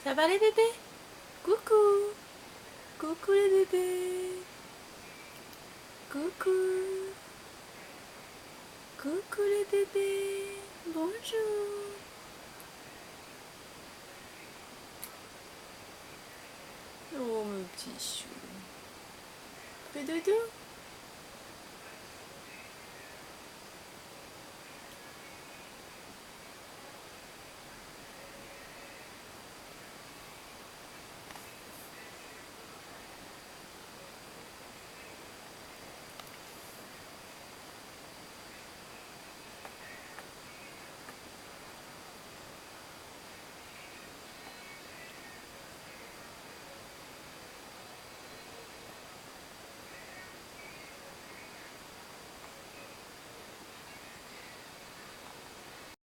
Ça va les bébés? Coucou. Coucou les bébés. Coucou. Coucou les bébés. Bonjour. Oh mon petit chou. Fais dodo.